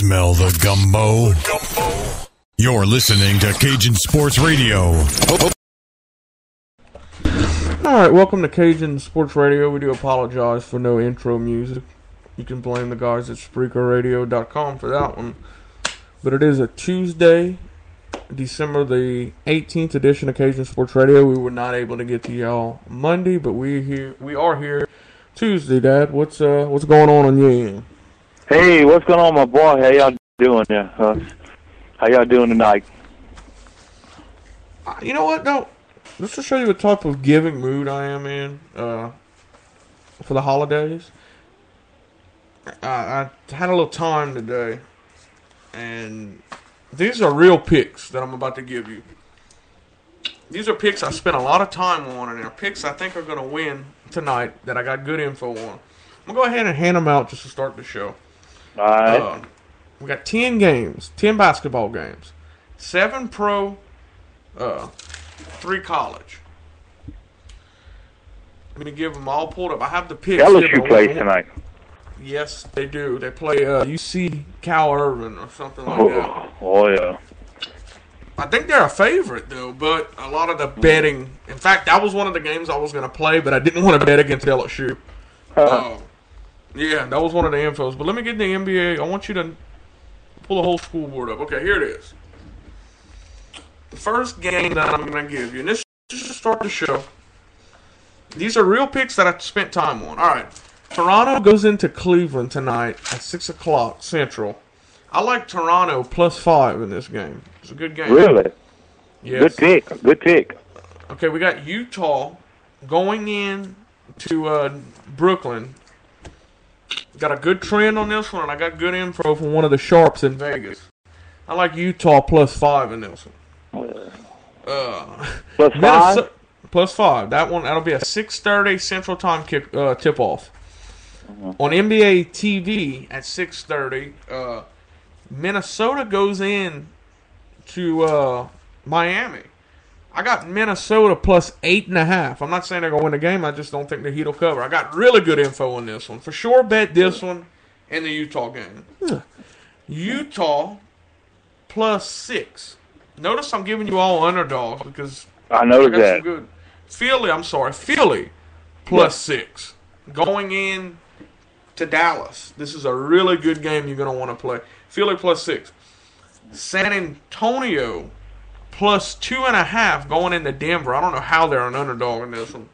Smell the gumbo? You're listening to Cajun Sports Radio. Alright, welcome to Cajun Sports Radio. We do apologize for no intro music. You can blame the guys at SpreakerRadio.com for that one. But it is a Tuesday, December the 18th edition of Cajun Sports Radio. We were not able to get to y'all Monday, but we are here Tuesday, Dad. What's going on your end? Hey, what's going on, my boy? How y'all doing there? How y'all doing tonight? You know what, though? Just to show you the type of giving mood I am in for the holidays. I had a little time today, and these are real picks that I'm about to give you. These are picks I spent a lot of time on, and they're picks I think are going to win tonight that I got good info on. I'm going to go ahead and hand them out just to start the show. All right. We got 10 games, 10 basketball games, 7 pro, 3 college. I'm going to give them all pulled up. I have the picks. LSU plays tonight. Yes, they do. They play UC Cal Irvin or something like that. Oh, yeah. I think they're a favorite, though, but a lot of the betting. In fact, that was one of the games I was going to play, but I didn't want to bet against LSU. Yeah, that was one of the infos. But let me get the NBA. I want you to pull the whole school board up. Okay, here it is. The first game that I'm going to give you, and this is to start the show. These are real picks that I spent time on. All right. Toronto goes into Cleveland tonight at 6 o'clock Central. I like Toronto +5 in this game. It's a good game. Really? Yes. Good pick. Okay, we got Utah going in to Brooklyn. Got a good trend on this one, and I got good info from one of the sharps in Vegas. I like Utah +5 in this one. +5? +5. That'll be a 6:30 Central Time tip-off. On NBA TV at 6:30, Minnesota goes in to Miami. I got Minnesota +8.5. I'm not saying they're going to win the game. I just don't think the Heat will cover. I got really good info on this one. For sure, bet this one and the Utah game. Utah +6. Notice I'm giving you all underdogs because I noticed that. Some good. Philly +6. Going in to Dallas. This is a really good game you're going to want to play. Philly +6. San Antonio +2.5 going into Denver. I don't know how they're an underdog in this one.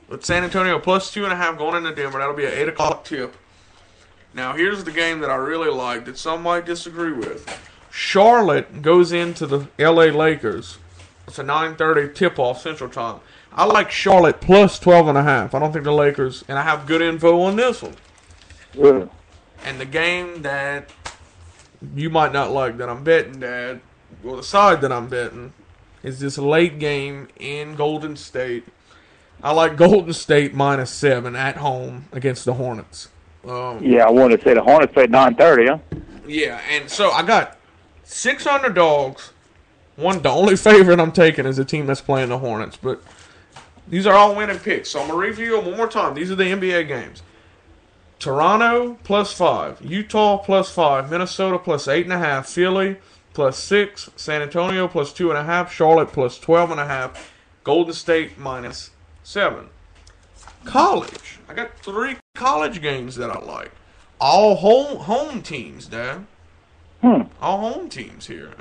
But San Antonio +2.5 going into Denver. That'll be an 8 o'clock tip. Now here's the game that I really like that some might disagree with. Charlotte goes into the LA Lakers. It's a 9:30 tip-off Central Time. I like Charlotte +12.5. I don't think the Lakers, and I have good info on this one. Yeah. And the game that you might not like that I'm betting, Dad, or the side that I'm betting, is this late game in Golden State. I like Golden State -7 at home against the Hornets. Yeah, I wanted to say the Hornets play at 9:30, huh? Yeah, and so I got 6 underdogs. The only favorite I'm taking is the team that's playing the Hornets, but these are all winning picks. So I'm going to review them one more time. These are the NBA games. Toronto +5, Utah +5, Minnesota +8.5, Philly +6, San Antonio +2.5, Charlotte +12.5, Golden State -7. College. I got 3 college games that I like. All home teams, Dad. All home teams here.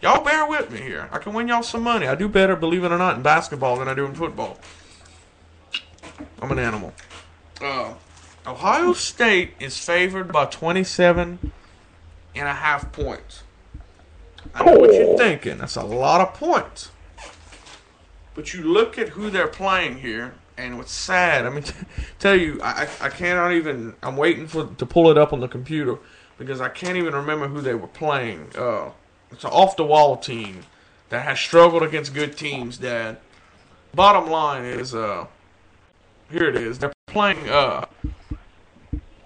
Y'all bear with me here. I can win y'all some money. I do better, believe it or not, in basketball than I do in football. I'm an animal. Ohio State is favored by 27.5 points. I know what you're thinking. That's a lot of points. But you look at who they're playing here, and what's sad, I mean, tell you, I cannot even, I'm waiting to pull it up on the computer because I can't even remember who they were playing. It's an off-the-wall team that has struggled against good teams, Dad. Bottom line is, here it is. They're playing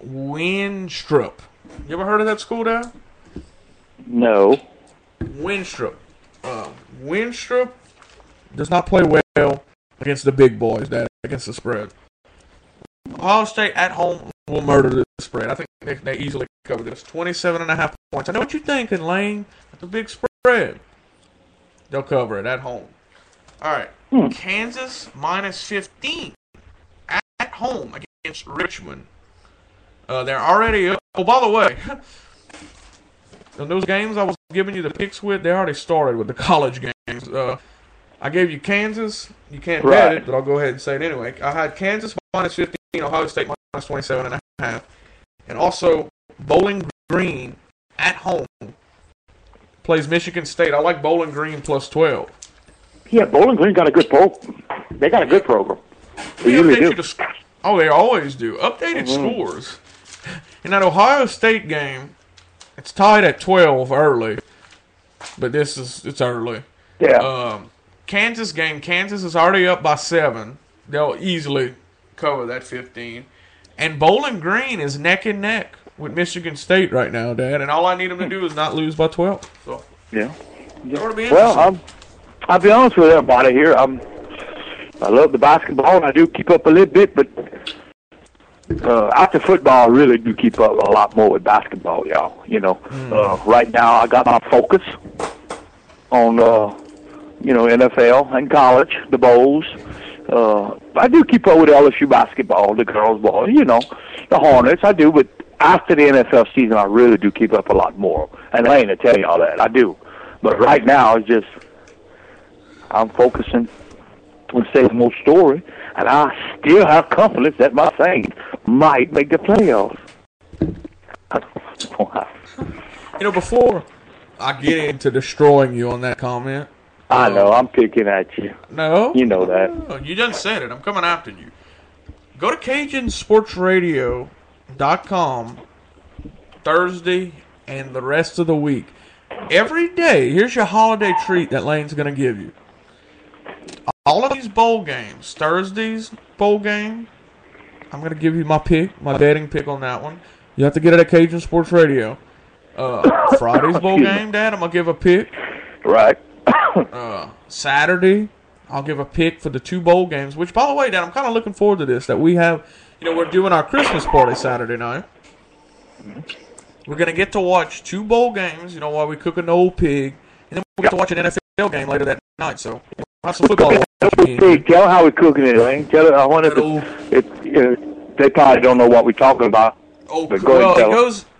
Winstrup. You ever heard of that school, Dad? No. Winstrup. Winstrup does not play well against the big boys, Dad, against the spread. Ohio State at home will murder the spread. I think they easily cover this. 27.5 points. I know what you're thinking, Lane. That's a big spread. They'll cover it at home. All right. Kansas minus 15 at home against Richmond. They're already up. Oh, by the way, in those games I was giving you the picks with, they already started with the college games. I gave you Kansas. You can't bet it, but I'll go ahead and say it anyway. I had Kansas minus 15, Ohio State minus 27.5. And also Bowling Green at home plays Michigan State. I like Bowling Green plus 12. Yeah, Bowling Green got a good program. They got a good program. They usually do. They always do. Updated scores. In that Ohio State game, it's tied at 12 early, but it's early. Yeah. Kansas game, Kansas is already up by 7. They'll easily cover that 15. And Bowling Green is neck and neck with Michigan State right now, Dad. And all I need them to do is not lose by 12. So yeah. Well, I'll be honest with everybody here. I love the basketball, and I do keep up a little bit, but after football, I really do keep up a lot more with basketball, y'all. You know, right now I got my focus on, NFL and college, the bowls. I do keep up with LSU basketball, the girls' ball, the Hornets. I do, but after the NFL season, I really do keep up a lot more. And I ain't going to tell you all that. I do. But right now, it's just I'm focusing on saying more story, and I still have confidence that my Saints might make the playoffs. Before I get into destroying you on that comment, I know, I'm picking at you. No. You know that. No, you done said it. I'm coming after you. Go to CajunSportsRadio.com Thursday and the rest of the week. Every day, here's your holiday treat that Lane's going to give you. All of these bowl games, Thursday's bowl game, I'm going to give you my pick, my betting pick on that one. You have to get it at Cajun Sports Radio. Friday's bowl game, Dad, I'm going to give a pick. Right. Saturday, I'll give a pick for the 2 bowl games, which, by the way, Dad, I'm kind of looking forward to this, that we have, we're doing our Christmas party Saturday night. We're going to get to watch 2 bowl games, while we cook an old pig, and then we'll get to watch an NFL game later that night, so we'll have some football to watch. Tell how we're cooking it, Lane. Tell it. I wonder they probably don't know what we're talking about. Oh, well,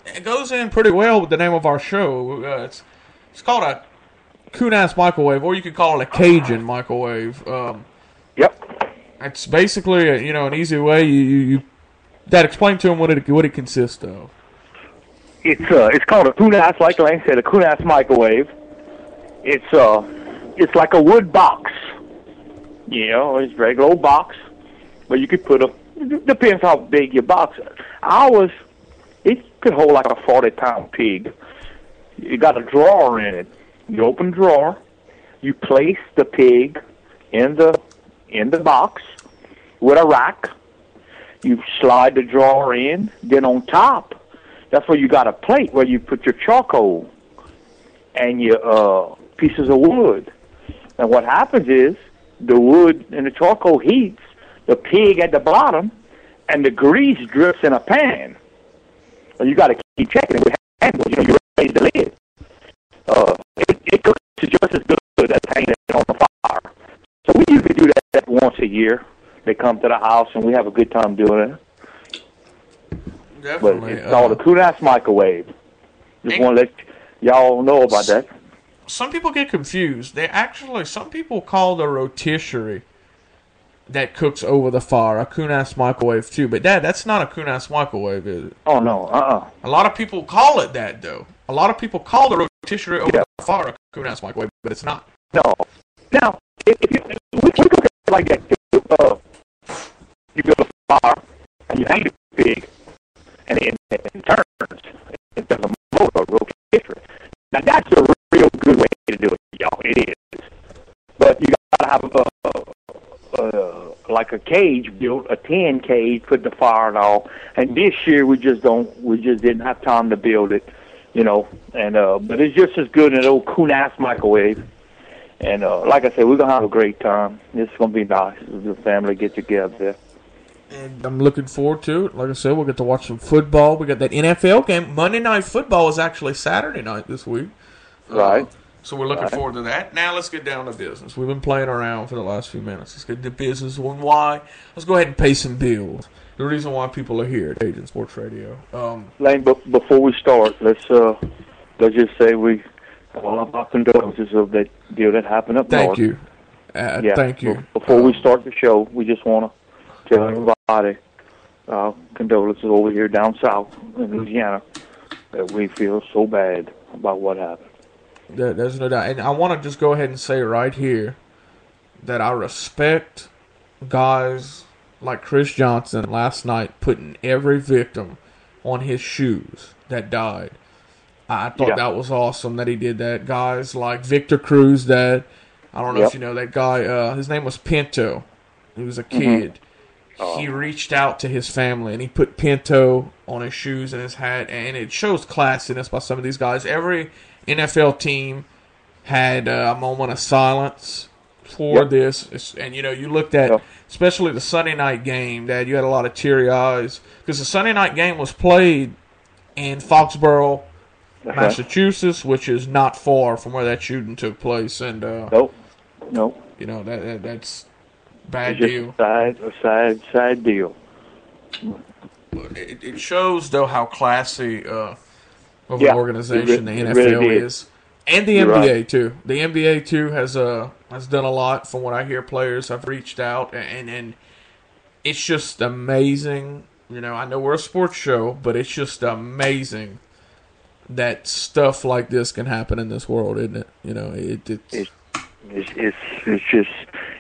it goes in pretty well with the name of our show. It's called a Coon-Ass Microwave, or you could call it a Cajun microwave. Yep. It's basically an easy way. You Dad, explain to them what it consists of. It's called a Coon-Ass, like Lane said, a Coon-Ass microwave. It's like a wood box. It's a regular old box, but you could put it depends how big your box is. Ours, it could hold like a 40-pound pig. You got a drawer in it. You open the drawer, you place the pig in the box with a rack. You slide the drawer in. Then on top, that's where you got a plate where you put your charcoal and your pieces of wood. And what happens is the wood and the charcoal heats the pig at the bottom, and the grease drips in a pan. And you got to keep checking it with handles. You raise the lid. It cooks just as good as hanging it on the fire. So we usually do that once a year. They come to the house, and we have a good time doing it. Definitely. But it's called a Coon-Ass microwave. Just want to let y'all know about that. Some people get confused. Some people call the rotisserie that cooks over the fire a Coon-Ass microwave too. But Dad, that's not a Coon-Ass microwave, is it? Oh no, A lot of people call it that though. A lot of people call the rotisserie over the fire a Coon-Ass microwave, but it's not. No. Now, if we cook it like that too. You build a fire and you hang the pig, and it turns. It does a motor rotisserie. Now that's a real good way to do it, y'all. It is. But you gotta have like a cage built, a tin cage, put the fire and all. And this year we just didn't have time to build it, And but it's just as good in an old Coon-Ass microwave. And like I said, we're gonna have a great time. It's gonna be nice. The family get together. And I'm looking forward to it. Like I said, we'll get to watch some football. We got that NFL game. Monday Night Football is actually Saturday night this week. Right. So we're looking forward to that. Now let's get down to business. We've been playing around for the last few minutes. Let's get to business. Why? Let's go ahead and pay some bills. The reason why people are here at Cajun Sports Radio. Lane, but before we start, let's just say all of our condolences of that deal that happened up north. Thank you. Thank you. Before we start the show, we just want to tell everybody condolences over here down south in Louisiana that we feel so bad about what happened. There's no doubt. And I want to just go ahead and say right here that I respect guys like Chris Johnson last night putting every victim on his shoes that died. I thought that was awesome that he did that. Guys like Victor Cruz, that I don't know if you know that guy. His name was Pinto. He was a kid. He reached out to his family and he put Pinto on his shoes and his hat, and it shows classiness by some of these guys. Every NFL team had a moment of silence for this, and you looked at especially the Sunday night game. Dad, you had a lot of teary eyes because the Sunday night game was played in Foxborough, Massachusetts, which is not far from where that shooting took place. And nope. That's bad it's deal. A sad deal. It shows though how classy of an organization the NFL really is, and the NBA too. The NBA too has done a lot. From what I hear, players have reached out, and it's just amazing. I know we're a sports show, but it's just amazing that stuff like this can happen in this world, isn't it? It's just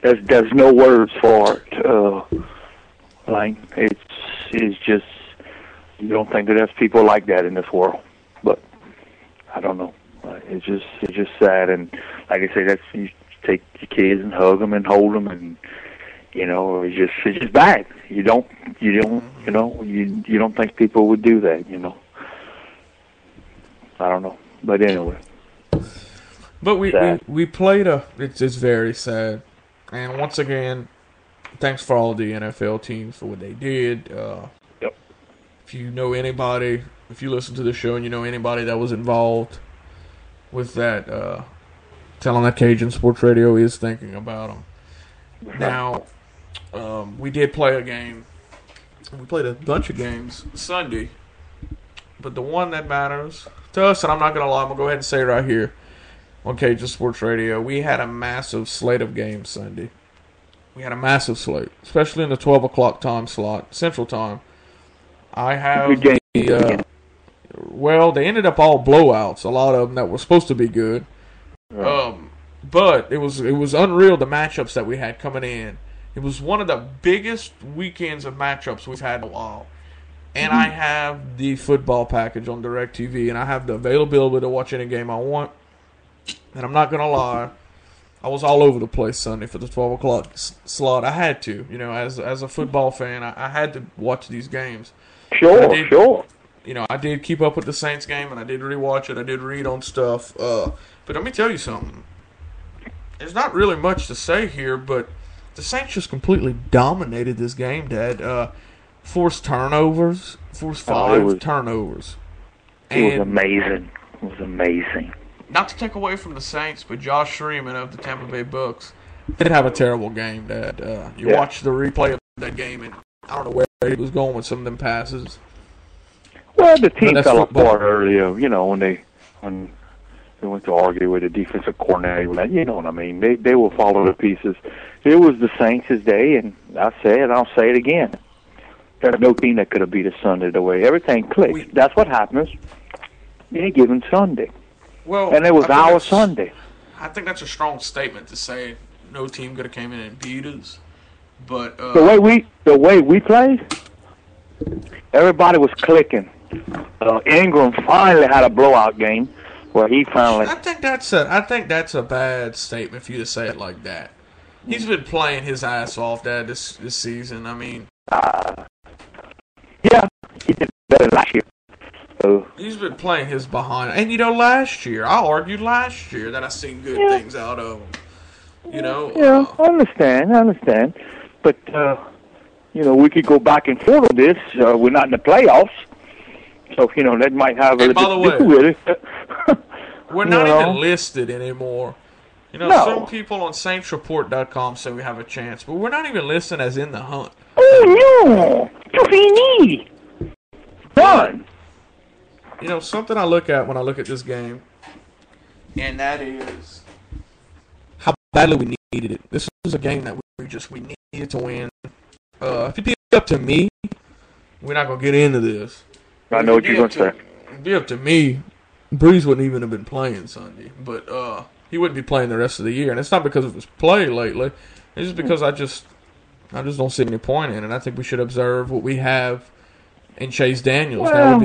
there's no words for it. It's just you don't think that there's people like that in this world, but I don't know. It's just sad, and like I say, you take your kids and hug them and hold them, and it's just bad. You don't think people would do that, I don't know, but anyway. But we played it's very sad, and once again, thanks for all the NFL teams for what they did. If you know anybody, if you listen to the show and you know anybody that was involved with that, tell them that Cajun Sports Radio is thinking about them. Now, we did play a game. We played a bunch of games Sunday, but the one that matters to us, and I'm not going to lie, I'm going to go ahead and say it right here on Cajun Sports Radio, we had a massive slate of games Sunday. We had a massive slate, especially in the 12 o'clock time slot, Central Time. I have they ended up all blowouts, a lot of them that were supposed to be good. But it was unreal, the matchups that we had coming in. It was one of the biggest weekends of matchups we've had in a while. And I have the football package on DirecTV, and I have the availability to watch any game I want. And I'm not going to lie, I was all over the place Sunday for the 12 o'clock slot. I had to, as a football fan, I had to watch these games. Sure. I did keep up with the Saints game, and I did rewatch it. I did read on stuff. But let me tell you something. There's not really much to say here, but the Saints just completely dominated this game, Dad. Forced turnovers. Forced 5 turnovers. It was amazing. Not to take away from the Saints, but Josh Freeman of the Tampa Bay Bucks did have a terrible game, Dad. You watch the replay of that game, and I don't know where he was going with some of them passes. Well, the team fell apart earlier, when they went to argue with the defensive coordinator. You know what I mean? They will follow the pieces. It was the Saints' day, and I say it, I'll say it again. There's no team that could have beat us Sunday the way everything clicked. That's what happens any given Sunday. Well, and it was our Sunday. I think that's a strong statement to say no team could have came in and beat us. But the way we played, everybody was clicking. Ingram finally had a blowout game where he finally. I think that's a bad statement for you to say it like that. He's been playing his ass off, Dad, this season. I mean, yeah, he did better last year. He's been playing his behind, and last year I argued that I seen good things out of him. I understand, but we could go back and forth on this. We're not in the playoffs. So, that might have a little bit to do with it. We're not even listed anymore. No. Some people on saintsreport.com say we have a chance, but we're not even listed as in the hunt. Oh, no. Too Done. Something I look at when I look at this game, and that is how badly we needed it. This was a game that we needed to win. If it'd be up to me, we're not going to get into this. I know what you're going to say. It'd be up to me. Breeze wouldn't even have been playing Sunday, but he wouldn't be playing the rest of the year. And it's not because of his play lately. It's just because I just don't see any point in it. I think we should observe what we have in Chase Daniels. Well, that would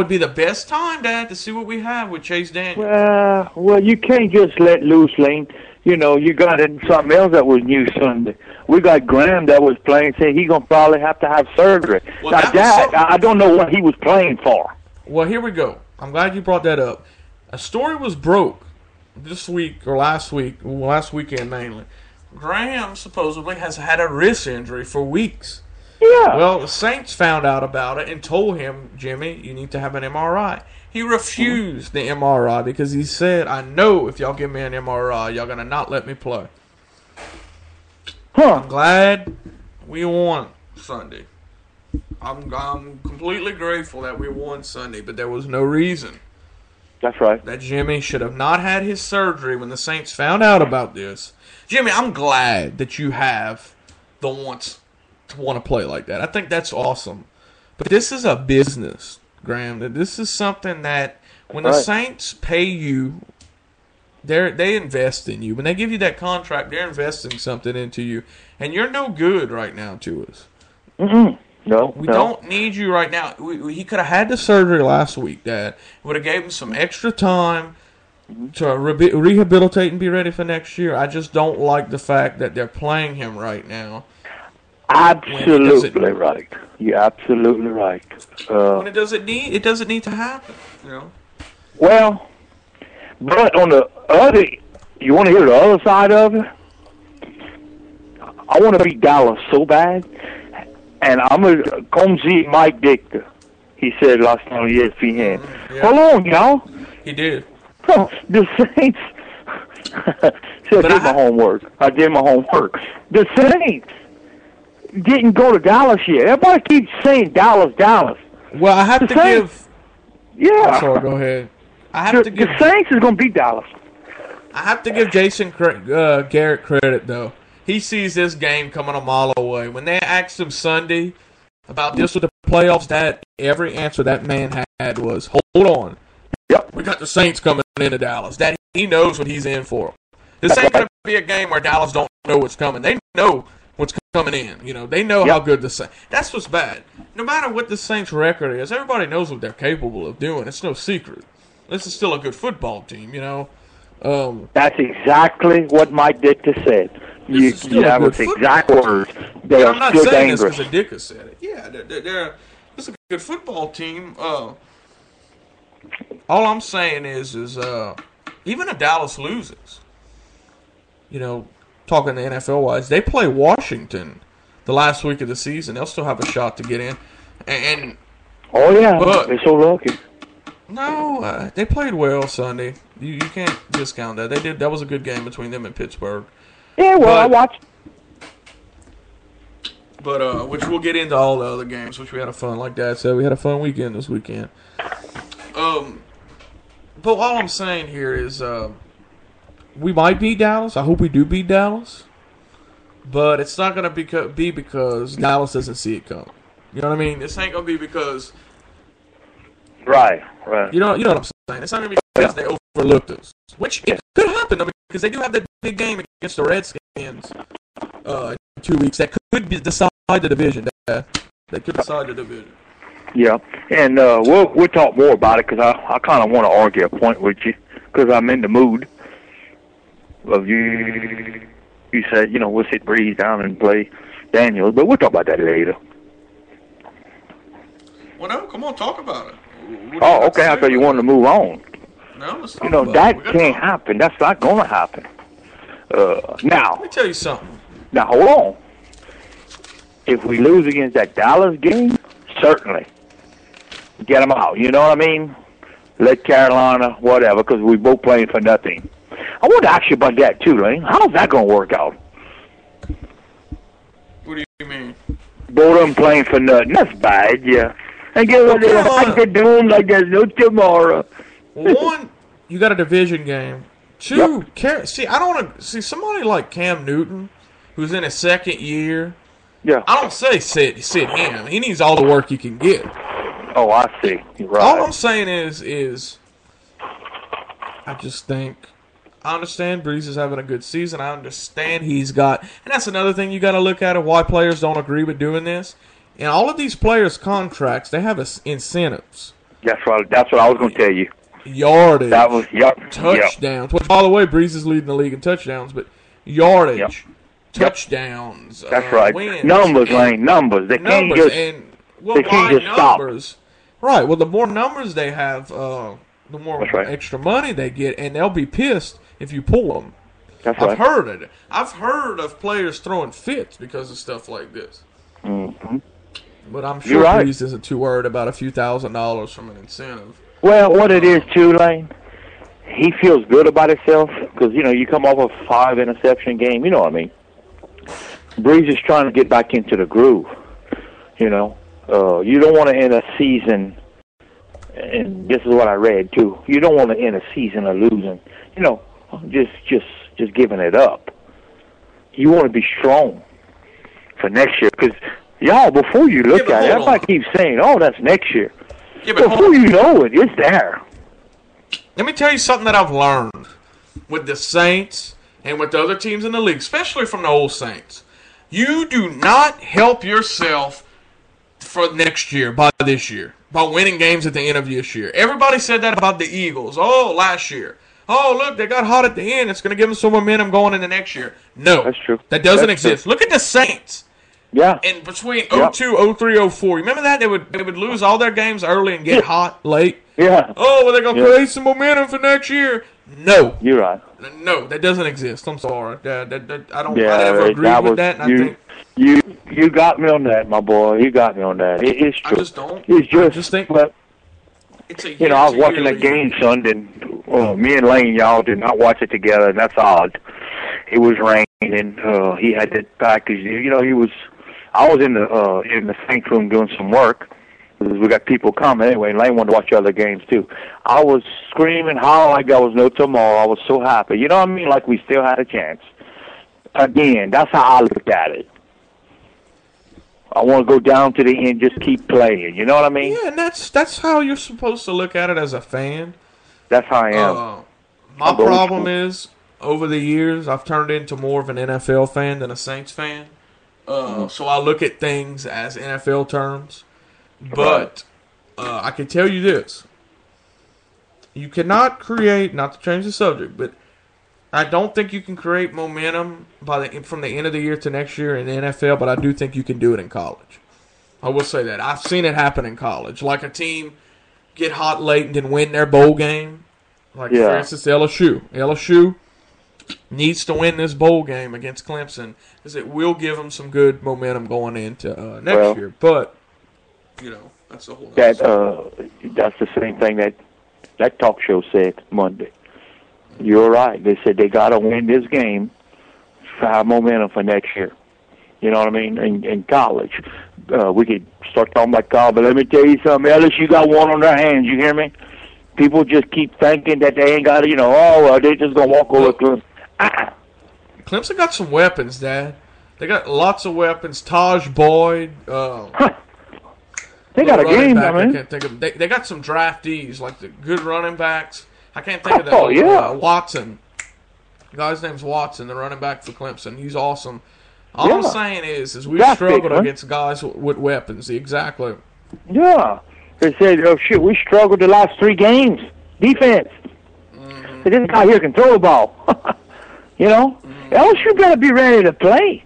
be the best time, Dad, to see what we have with Chase Daniels. Well, you can't just let loose, Lane. You got something else that was new Sunday. We got Graham that was playing, saying he's going to probably have to have surgery. Well, now, I don't know what he was playing for. Well, here we go. I'm glad you brought that up. A story was broke this week or last weekend mainly. Graham supposedly has had a wrist injury for weeks. Yeah. Well, the Saints found out about it and told him, Jimmy, you need to have an MRI. He refused the MRI because he said, I know if y'all give me an MRI, y'all going to not let me play. I'm glad we won Sunday. I'm completely grateful that we won Sunday, but there was no reason. That's right. That Jimmy should have not had his surgery when the Saints found out about this. Jimmy, I'm glad that you have the wants to want to play like that. I think that's awesome. But this is a business, Graham. This is something that when the Saints pay you, they invest in you. When they give you that contract, they're investing something into you. And you're no good right now to us. Mm-mm. No, we don't need you right now. He could have had the surgery last week, Dad. Would have gave him some extra time to rehabilitate and be ready for next year. I just don't like the fact that they're playing him right now. Absolutely right. You're absolutely right. When it doesn't need to happen. Well, but on the other, you want to hear the other side of it? I want to beat Dallas so bad. And I'm going to come see Mike Dichter. He said last night on ESPN. Yeah. Hold on, y'all. He did. The Saints. I did my homework. The Saints didn't go to Dallas yet. Everybody keeps saying Dallas. Well, I have to give. Yeah. I'm sorry, go ahead. The Saints is going to beat Dallas. I have to give Jason Garrett credit, though. He sees this game coming a mile away. When they asked him Sunday about this with the playoffs, every answer that man had was, hold on. Yep. We got the Saints coming into Dallas. That he knows what he's in for. This ain't going to be a game where Dallas don't know what's coming. They know what's coming in. They know how good the Saints. That's what's bad. No matter what the Saints' record is, everybody knows what they're capable of doing. It's no secret. This is still a good football team, That's exactly what Mike Ditka said. That was exact words. They are I'm not still saying dangerous. this because Ditka said it. Yeah, this is a good football team. All I'm saying is even if Dallas loses, talking to NFL-wise, they play Washington the last week of the season. They'll still have a shot to get in. And they're so lucky. No, they played well Sunday. You can't discount that. They did. That was a good game between them and Pittsburgh. Yeah, well, I watched. But which we'll get into all the other games, which we had a fun. Like Dad said, we had a fun weekend this weekend. But all I'm saying here is we might beat Dallas. I hope we do beat Dallas. But it's not going to be because Dallas doesn't see it coming. You know what I mean? This ain't going to be because... Right. You know what I'm saying? It's not going to be because they overlooked us. Which it could happen, because they do have that big game against the Redskins in 2 weeks. That could decide the division. That could decide the division. Yeah, and we'll talk more about it because I kind of want to argue a point with you because I'm in the mood of you. You said, we'll sit Breeze down and play Daniels, but we'll talk about that later. Well, no, come on, talk about it. Oh, okay. I thought you wanted to move on. No, let's talk about that can't happen. That's not going to happen. Now. Let me tell you something. Now, hold on. if we lose against that Dallas game, certainly get them out. You know what I mean? Let Carolina, whatever, because we both playing for nothing. I want to ask you about that too, Lane. How's that going to work out? What do you mean? Both of them playing for nothing. That's bad, yeah. And get what they like to do like there's no tomorrow. One, you got a division game. Two, see, I don't want to see somebody like Cam Newton, who's in his second year. Yeah. I don't say sit him. He needs all the work he can get. Oh, I see. Right. All I'm saying is, I just think, I understand Breeze is having a good season. I understand he's got, and that's another thing you got to look at of why players don't agree with doing this. In all of these players' contracts, they have incentives. That's right. That's what I was going to tell you. Yardage, touchdowns. Yep. Which, by the way, Breeze is leading the league in touchdowns, but yardage, touchdowns. That's right. Wins, numbers, Lane. Numbers. They can't just. They can't just stop. Right. Well, the more numbers they have, the more extra money they get, and they'll be pissed if you pull them. That's right. I've heard it. I've heard of players throwing fits because of stuff like this. Mm-hmm. But I'm sure Breeze isn't too worried about a few $1,000s from an incentive. Well, what it is too, Lane, he feels good about himself because, you know, you come off a 5-interception game. You know what I mean? Breeze is trying to get back into the groove, you know. You don't want to end a season, and this is what I read too. You don't want to end a season of losing, you know, just giving it up. You want to be strong for next year because, y'all, before you look at it, everybody keeps saying, "Oh, that's next year." Yeah, but before you know it, it's there. Let me tell you something that I've learned with the Saints and with the other teams in the league, especially from the old Saints. You do not help yourself for next year by this year, by winning games at the end of this year. Everybody said that about the Eagles. Oh, last year. Oh, look, they got hot at the end. It's going to give them some momentum going into next year. No. That's true. That doesn't exist. True. Look at the Saints. Yeah. And between 02, 03, 04, remember that? They would lose all their games early and get hot late. Yeah. Oh, well, they're going to create some momentum for next year. No. You're right. No, that doesn't exist. I'm sorry. I don't ever agree with that. And you got me on that, my boy. You got me on that. It's true. I just don't. It's just, I just think it's a you know, I was watching that game Sunday. Me and Lane, y'all did not watch it together, and that's odd. It was raining. He had that package. You know, I was in the Saints room doing some work. We got people coming anyway. And Lane wanted to watch other games too. I was screaming, hollering like there was no tomorrow. I was so happy. You know what I mean? Like we still had a chance. Again, that's how I looked at it. I want to go down to the end, just keep playing. You know what I mean? Yeah, and that's how you're supposed to look at it as a fan. That's how I am. My problem is, over the years, I've turned into more of an NFL fan than a Saints fan. So I look at things as NFL terms. But I can tell you this. You cannot create, not to change the subject, but I don't think you can create momentum from the end of the year to next year in the NFL, but I do think you can do it in college. I will say that. I've seen it happen in college. Like a team get hot late and then win their bowl game. Like, for instance, LSU. LSU needs to win this bowl game against Clemson because it will give them some good momentum going into next year. But, you know, that's a whole other that's the same thing that talk show said Monday. You're right. They said they got to win this game to have momentum for next year. You know what I mean? In college. We could start talking about college, but let me tell you something. LSU got one on their hands. You hear me? People just keep thinking that they ain't got to, they just going to walk over Clemson. Clemson got some weapons, Dad. They got lots of weapons. Taj Boyd. They got a game, I mean. I can't think of. They got some draftees, like the good running backs. I can't think of that. Watson. The guy's name's Watson, the running back for Clemson. He's awesome. All I'm saying is we struggled against guys with weapons. Exactly. Yeah. They said, we struggled the last 3 games. Defense. Mm-hmm. This guy here can throw a ball. LSU better be ready to play.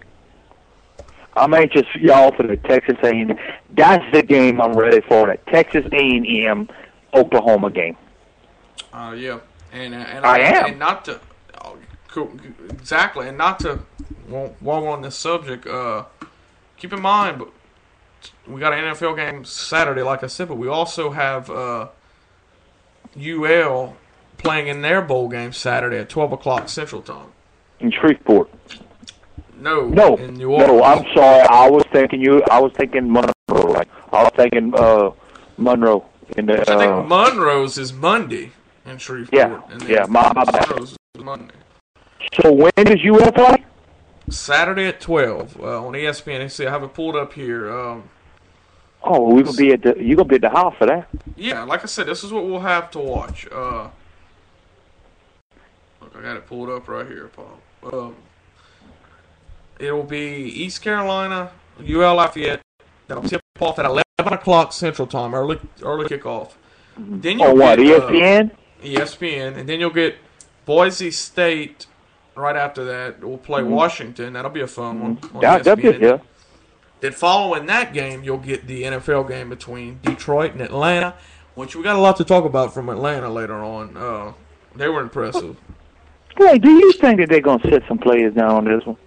I'm anxious, y'all, for the Texas A&M. That's the game I'm ready for, the Texas A&M Oklahoma game. Yeah. And I am. And not to... exactly. And not to... While we're on this subject, keep in mind, but we got an NFL game Saturday, like I said, but we also have UL playing in their bowl game Saturday at 12 o'clock Central Time. In Shreveport. No, in New Orleans. No, I'm sorry. I was thinking Monroe. Right? I was thinking Monroe. I think Monroe's is Monday in Shreveport. Yeah, my bad. Monroe's is Monday. So when does UL play? Saturday at 12 on ESPN. See, I have it pulled up here. You're gonna be at the house for that. Yeah, like I said, this is what we'll have to watch. Look, I got it pulled up right here, Paul. It'll be East Carolina, UL Lafayette. That'll tip off at 11 o'clock Central Time, early kickoff. Then you'll what, get, ESPN? ESPN, and then you'll get Boise State right after that. We'll play Washington. That'll be a fun one on ESPN. Yeah. Then following that game, you'll get the NFL game between Detroit and Atlanta, which we got a lot to talk about from Atlanta later on. They were impressive. Hey, do you think that they're going to sit some players down on this one?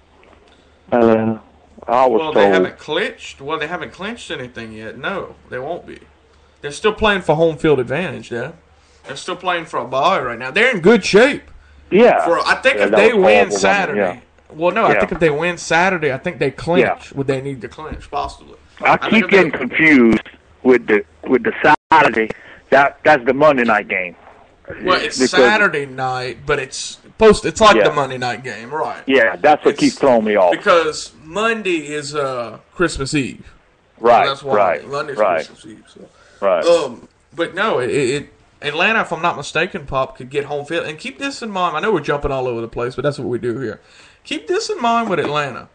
I was told. They haven't clinched. Well, they haven't clinched anything yet. No, they won't be. They're still playing for home field advantage, They're still playing for a bye right now. They're in good shape. Yeah. I think if they win Saturday. Well, no, I think if they win Saturday, I think they clinch. Would they need to clinch, possibly? I keep getting confused with the Saturday. That's the Monday night game. Well, it's Saturday night, but it's like the Monday night game, right? Yeah, that's what keeps throwing me off. Because Monday is Christmas Eve. Right, so that's why Monday's Christmas Eve. So. Right. But no, Atlanta, if I'm not mistaken, Pop, could get home field. And keep this in mind. I know we're jumping all over the place, but that's what we do here. Keep this in mind with Atlanta.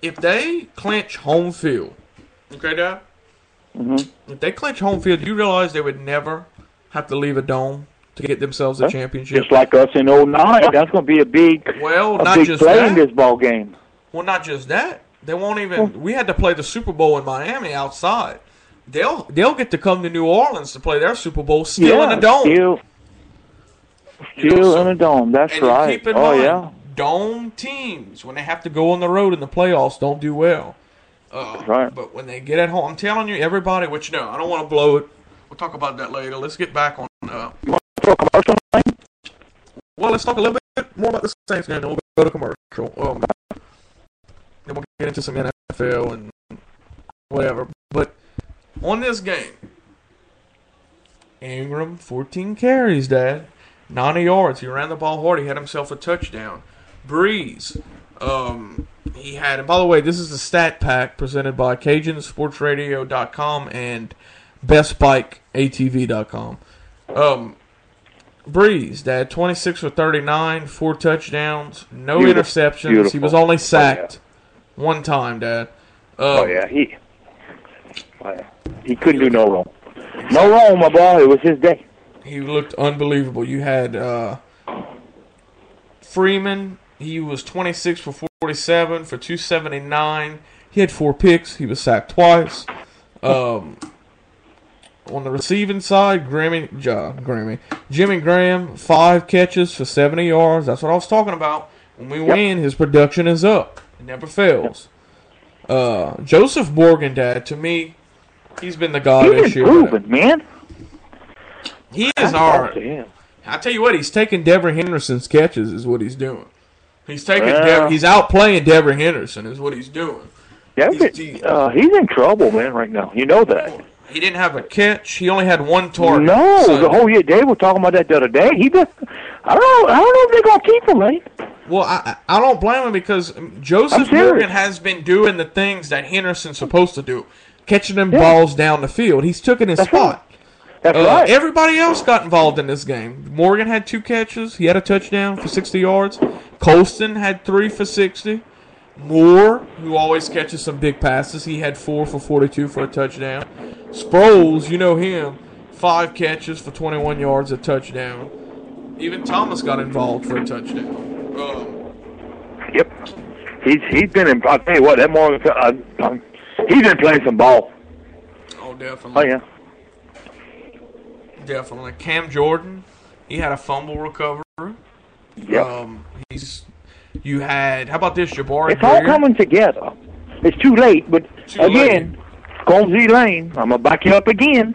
If they clinch home field, okay, Dad? Mm-hmm. If they clinch home field, you realize they would never have to leave a dome to get themselves a championship. Just like us in 09. That's going to be a big play in this ball game. Well, not just that. They won't even. We had to play the Super Bowl in Miami outside. They'll get to come to New Orleans to play their Super Bowl still in a dome. Still in a dome. That's right. Keep in mind, dome teams, when they have to go on the road in the playoffs, don't do well. Right. But when they get at home, I'm telling you, everybody, which no, I don't want to blow it. We'll talk about that later. Let's get back on. You want to talk commercial thing? Well, let's talk a little bit more about the Saints game, and we'll go to commercial. Then we'll get into some NFL and whatever. But on this game, Ingram, 14 carries, Dad. 90 yards. He ran the ball hard. He had himself a touchdown. Breeze. He had, and by the way, this is the stat pack presented by CAJUNSPORTSRADIO.com and BestBikeATV.com. Breeze, Dad, 26 for 39, 4 touchdowns, no interceptions. Beautiful. He was only sacked one time, Dad. He couldn't do no wrong. No wrong, my boy. It was his day. He looked unbelievable. You had Freeman. He was 26 for 47 for 279. He had 4 picks. He was sacked twice. On the receiving side, Jimmy Graham, 5 catches for 70 yards. That's what I was talking about. When we win, his production is up. It never fails. Joseph Morgan, Dad, to me, he's been the guy this year. He's improving, man. He is hard. I tell you what, he's taking Devery Henderson's catches is what he's doing. He's taking he's outplaying Devery Henderson is what he's doing. Yeah, he's in trouble, man, right now. You know that. He didn't have a catch. He only had 1 target. No, the whole year. Dave was talking about that the other day. I don't know if they're gonna keep him, man. Well, I don't blame him because Joseph Morgan has been doing the things that Henderson's supposed to do, catching them balls down the field. He's taken his spot. That's right. Everybody else got involved in this game. Morgan had 2 catches. He had a touchdown for 60 yards. Colston had 3 for 60. Moore, who always catches some big passes, he had 4 for 42 for a touchdown. Sproles, you know him, 5 catches for 21 yards, a touchdown. Even Thomas got involved for a touchdown. Yep. He's been, I'll tell you what, that Morgan, he's been playing some ball. Oh, definitely. Oh, yeah. Definitely. Cam Jordan, he had a fumble recovery. Yep. You had, how about this, Jabari It's all coming together. It's too late, but Too again, Combs Lane, I'm going to back you up again.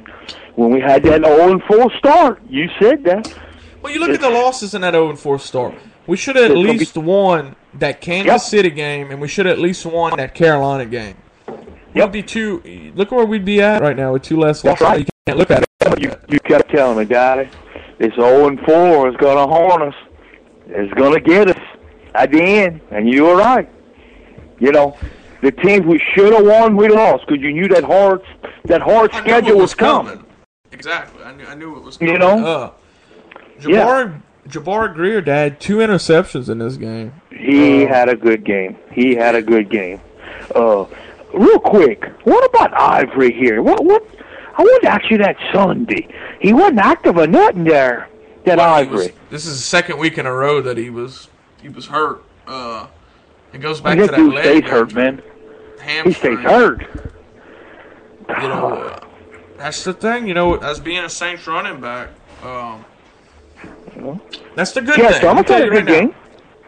When we had that 0-4 start, you said that. Well, you look at the losses in that 0-4 start. We should have at least won that Kansas City game, and we should have at least won that Carolina game. Yep. Look where we'd be at right now with 2 less losses. Right. You can't look at it. You kept telling me, Daddy, this 0-4 is going to haunt us. It's going to get us at the end, and you were right. You know, the teams we should have won, we lost because you knew that hard schedule was coming. Exactly. I knew it was coming. You know? Jabari Greer, Dad, 2 interceptions in this game. He had a good game. Real quick, what about Ivory here? I want to ask you that Sunday. He wasn't active or nothing there, Ivory. This is the second week in a row that he was hurt. It goes back to that leg. He stays hurt, man. Hamstring. He stays hurt. You know, that's the thing. You know, as being a Saints running back, that's the good thing. Yeah, I'm going to good game.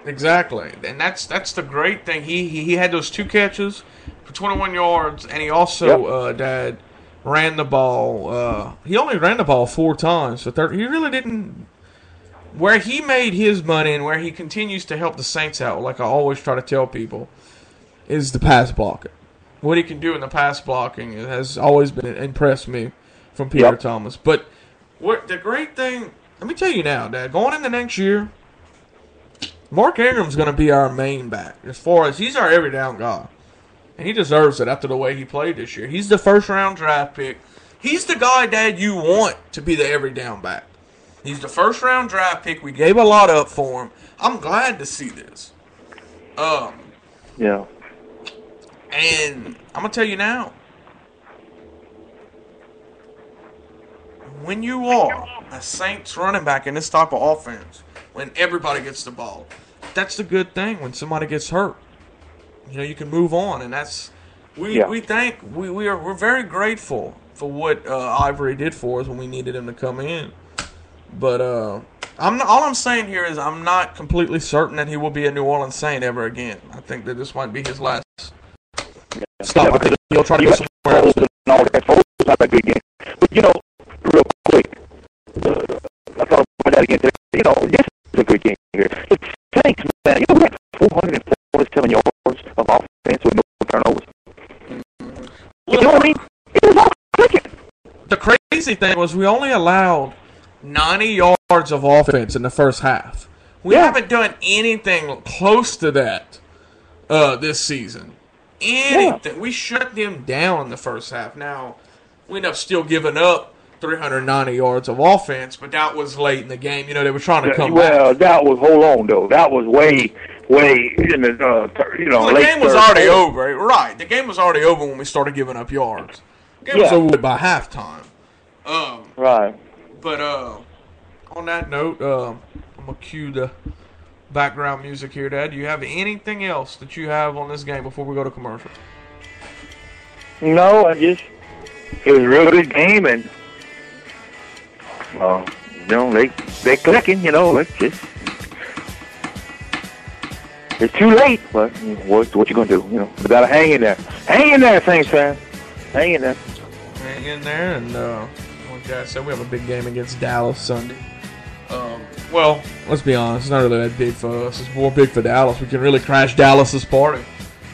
Exactly, and that's the great thing. He had those 2 catches for 21 yards, and he also Dad ran the ball. He only ran the ball 4 times, so he really didn't. Where he made his money and where he continues to help the Saints out, like I always try to tell people, is the pass blocking. What he can do in the pass blocking has always been impressed me from Peter Thomas. But what the great thing, let me tell you now, Dad, going into next year, Mark Ingram's going to be our main back as far as he's our every down guy. And he deserves it after the way he played this year. He's the first-round draft pick. He's the guy, Dad, you want to be the every down back. He's the first-round draft pick. We gave a lot up for him. I'm glad to see this. Yeah. And I'm going to tell you now, when you are a Saints running back in this type of offense, when everybody gets the ball, that's the good thing. When somebody gets hurt, you know, you can move on, and that's we're very grateful for what Ivory did for us when we needed him to come in. But all I'm saying here is I'm not completely certain that he will be a New Orleans Saint ever again. I think that this might be his last stop. I think he'll try to go somewhere else. Not a good game. But, you know, real quick, I thought about that again today. You know, this is a good game here. The Saints, man, you know, we had 447 yards of offense with no turnovers. You know what I mean? It was all clicking. The crazy thing was we only allowed 90 yards of offense in the first half. We haven't done anything close to that this season. Anything. We shut them down in the first half. Now, we end up still giving up 390 yards of offense, but that was late in the game. You know, they were trying to come back. Well, that was, hold on, though. That was way in the, well, the game was already over. Right. The game was already over when we started giving up yards. The game was over by halftime. Right. But on that note, I'm going to cue the background music here, Dad. Do you have anything else that you have on this game before we go to commercial? No, it was a real good game, and you know, they're clicking, you know, it's too late, but what you gonna do? You know, we gotta hang in there. Hang in there, Saints fan. Hang in there. Hang in there, and like I said, we have a big game against Dallas Sunday. Well, let's be honest, it's not really that big for us. It's more big for Dallas. We can really crash Dallas's party.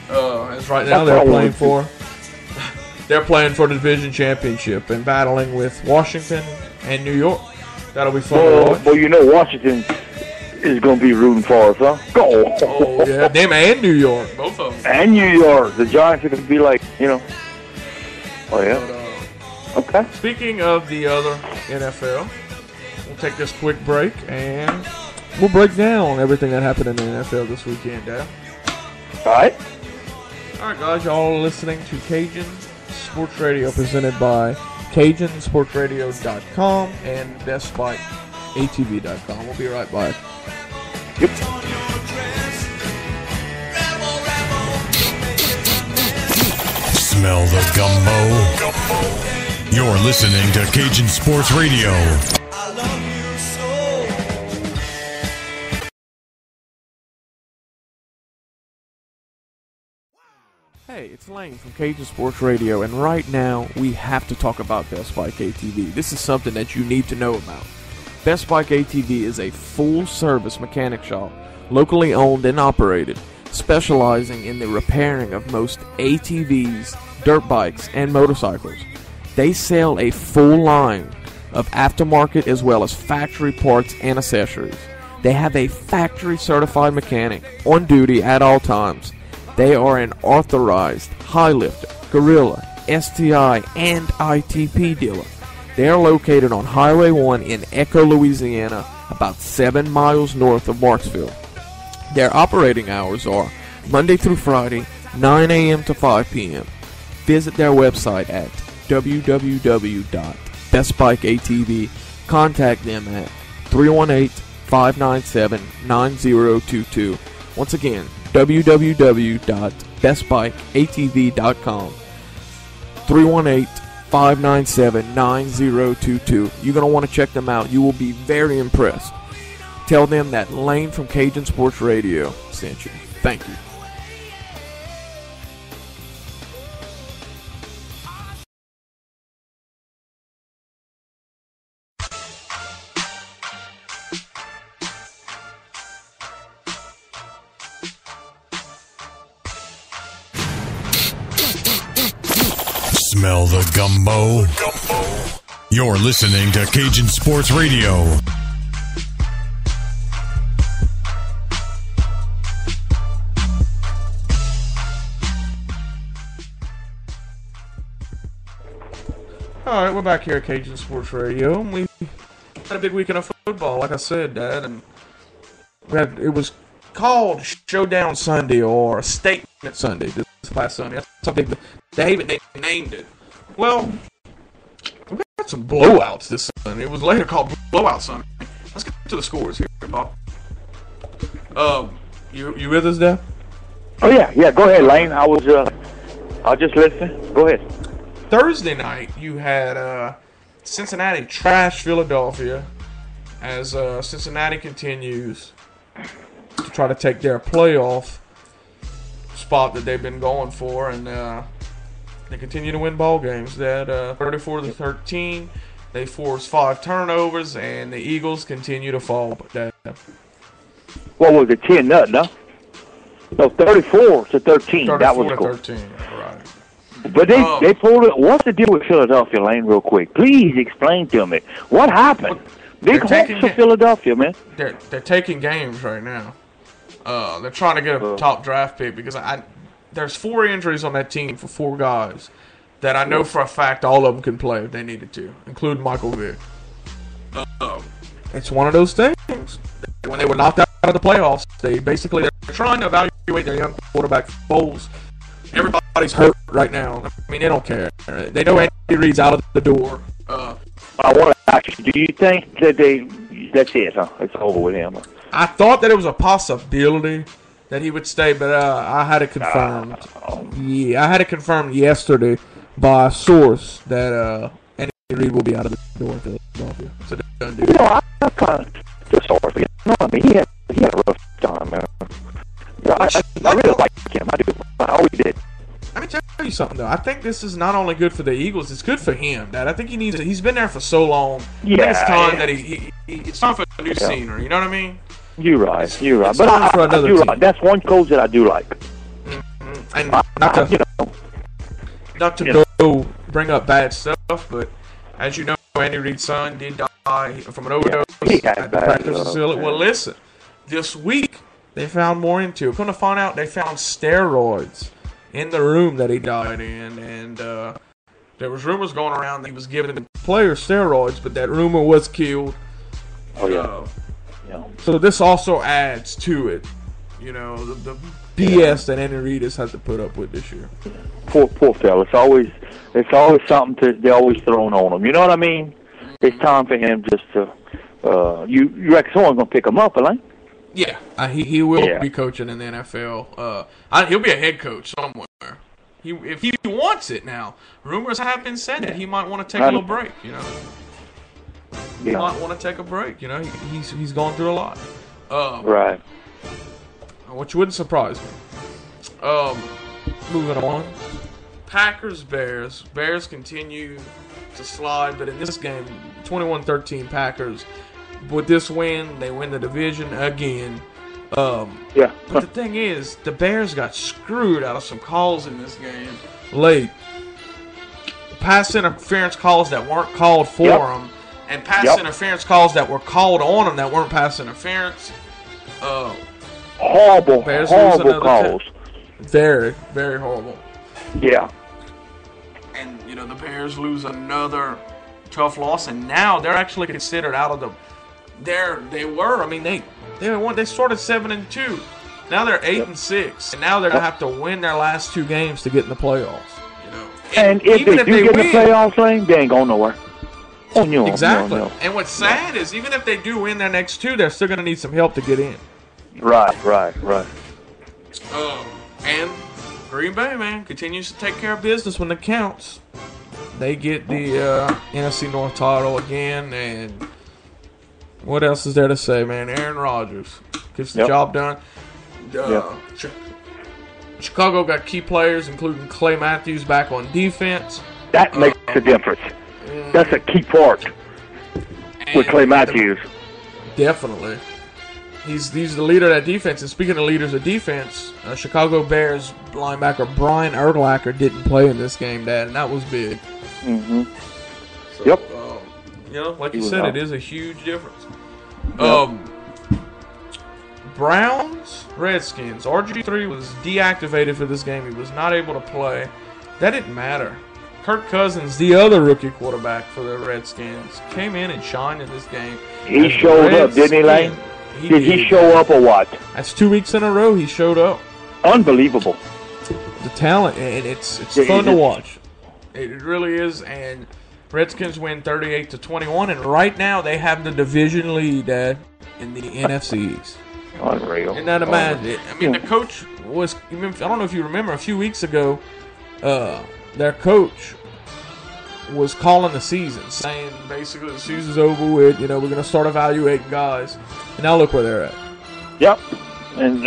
As right now they're playing for the division championship and battling with Washington and New York. That'll be fun to watch. Well, you know Washington is going to be rooting for us, huh? Go! Oh, yeah, them and New York, both of them. And New York. The Giants are going to be like, you know. Oh, yeah. But, okay. Speaking of the other NFL, we'll take this quick break and we'll break down everything that happened in the NFL this weekend, Dad. All right. All right, guys, y'all are listening to Cajun Sports Radio presented by CAJUNSPORTSRADIO.com and BestBikeATV.com. We'll be right back. Yep. Smell the gumbo. You're listening to Cajun Sports Radio. Hey, it's Lane from Cajun Sports Radio, and right now we have to talk about Best Bike ATV. This is something that you need to know about. Best Bike ATV is a full-service mechanic shop, locally owned and operated, specializing in the repairing of most ATVs, dirt bikes, and motorcycles. They sell a full line of aftermarket as well as factory parts and accessories. They have a factory-certified mechanic on duty at all times. They are an authorized high lifter, Gorilla, STI, and ITP dealer. They are located on Highway 1 in Echo, Louisiana, about 7 miles north of Marksville. Their operating hours are Monday through Friday, 9 a.m. to 5 p.m. Visit their website at www.bestbikeatv. Contact them at 318-597-9022. Once again, www.bestbikeatv.com, 318-597-9022. You're going to want to check them out. You will be very impressed. Tell them that Lane from Cajun Sports Radio sent you. Thank you. Smell the gumbo? You're listening to Cajun Sports Radio. All right, we're back here at Cajun Sports Radio. We had a big weekend of football, like I said, Dad, and it was called Showdown Sunday or Statement Sunday this past Sunday. That's something they even named it. Well, we had some blowouts this Sunday. It was later called Blowout Sunday. Let's get to the scores here, Bob. You with us, Dad? Oh yeah. Go ahead, Lane. I was just listening. Go ahead. Thursday night, you had Cincinnati trash Philadelphia as Cincinnati continues to try to take their playoff spot that they've been going for, and they continue to win ball games. They had 34-13. They forced 5 turnovers, and the Eagles continue to fall. What was it? 10-0, no? No, 34-13. That was cool. 34-13, right. But they pulled it. What's the deal with Philadelphia, Lane, real quick? Please explain to me. What happened? Big hopes for Philadelphia, man. They're taking games right now. They're trying to get a top draft pick because there's 4 injuries on that team for 4 guys that I know for a fact all of them can play if they needed to, including Michael Vick. It's one of those things. When they were knocked out of the playoffs, they're trying to evaluate their young quarterback, Foles. Everybody's hurt right now. I mean, they don't care. They know Andy Reid's out of the door. I want to ask you, do you think that that's it, huh? It's over with him? I thought that it was a possibility that he would stay, but I had it confirmed. I had it confirmed yesterday by a source that Andy Reid will be out of the door in Philadelphia. It's a done deal. I kind of feel sorry for him. I mean, he had a rough time, man. I really like him. I do. I always did. Let me tell you something, though. I think this is not only good for the Eagles, it's good for him, Dad. I think he's been there for so long. Yeah. I think it's time that it's time for a new scenery. You know what I mean? You're right. But I do like. That's one coach that I do like. Mm-hmm. And not to go bring up bad stuff, but as you know, Andy Reid's son did die from an overdose at the practice facility. Well, listen, this week they found more into it. Come to find out, they found steroids in the room that he died in, and there was rumors going around that he was giving the players steroids, but that rumor was killed. Oh, yeah. So this also adds to it, the BS that Andy Reid has had to put up with this year. Poor fella. It's always something they're always throwing on him. You know what I mean? It's time for him just to. You reckon someone's gonna pick him up, Elaine? Yeah, he will be coaching in the NFL. He'll be a head coach somewhere. If he wants it now. Rumors have been said that he might want to take a little break. He might want to take a break. He's gone through a lot. Right. Which wouldn't surprise me. moving on. Packers, Bears. Bears continue to slide, but in this game, 21-13 Packers. With this win, they win the division again. But the thing is, the Bears got screwed out of some calls in this game late. Pass interference calls that weren't called for them, and pass interference calls that were called on them that weren't pass interference. Horrible calls. Very, very horrible. Yeah. And, the Bears lose another tough loss, and now they're actually considered out of the... They started 7-2. Now they're 8-6, and now they're gonna have to win their last 2 games to get in the playoffs. And if they do get in the playoffs, they ain't going nowhere. Exactly. No. And what's sad is even if they do win their next 2, they're still gonna need some help to get in. Right. And Green Bay, man, continues to take care of business when it counts. They get the NFC North title again, and what else is there to say, man? Aaron Rodgers gets the job done. Chicago got key players, including Clay Matthews, back on defense. That makes a difference. That's a key part with Clay Matthews. Definitely. He's the leader of that defense. And speaking of leaders of defense, Chicago Bears linebacker Brian Urlacher didn't play in this game, Dad, and that was big. Mm-hmm. So, like you said, it is a huge difference. Browns, Redskins. RG3 was deactivated for this game. He was not able to play. That didn't matter. Kirk Cousins, the other rookie quarterback for the Redskins, came in and shined in this game. He showed up, didn't he, Lane? Did he show up or what? That's 2 weeks in a row he showed up. Unbelievable. The talent, and it's fun to watch. It really is, and Redskins win 38-21, and right now they have the division lead, Dad, in the NFC East. Unreal. Isn't that imagine? I mean, the coach was, I don't know if you remember, a few weeks ago, their coach was calling the season, saying basically the season's over with, we're going to start evaluating guys. And now look where they're at. Yep. And